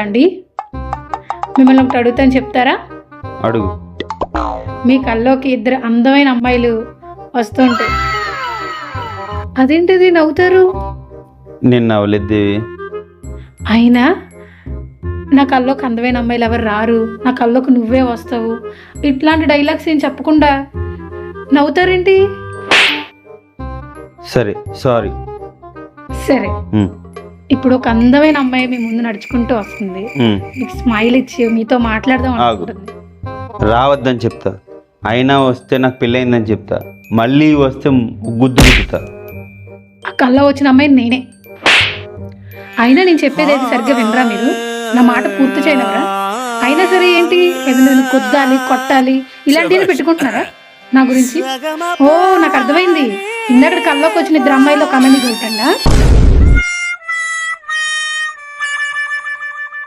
అండి, మిమ్మల్ని ఒకటి అడుగుతాను, చెప్తారా? అడుగు. మీ కల్లోకి ఇద్దరు అందమైన అమ్మాయిలు వస్తుంటాయి, అదేంటిది నవ్వుతారు? నేను నవ్వలేదేవి. అయినా నా కల్లోకి అందమైన అమ్మాయిలు ఎవరు రారు, నా కల్లోకి నువ్వే వస్తావు, ఇట్లాంటి డైలాగ్స్ ఏం చెప్పకుండా నవ్వుతారేంటి? సరే, సారీ. సరే, ఇప్పుడు ఒక అందమైన అమ్మాయి మీ ముందు నడుచుకుంటూ వస్తుంది, మీకు స్మైల్ ఇచ్చి మీతో మాట్లాడదాం అనుకుంటుంది. రావద్దని చెప్తా, అయినా వస్తే నాకు పెళ్ళయిందని చెప్తా, మళ్ళీ వస్తే గుద్దు గుద్దుతా. ఆ కల్లో వచ్చిన అమ్మాయి నేనే. అయినా నేను చెప్పేది ఏది సరిగ్గా వినరా మీరు? నా మాట పూర్తి చేయనవరా? అయినా సరే ఏంటి, ఏదైనా కొద్దాలి కొట్టాలి ఇలాంటివి పెట్టుకుంటున్నారా నా గురించి? ఓ, నాకు అర్థమైంది, ఇందాక కల్లోకి వచ్చిన ఇద్దరు అమ్మాయిలో కమెంట్ చూడండి.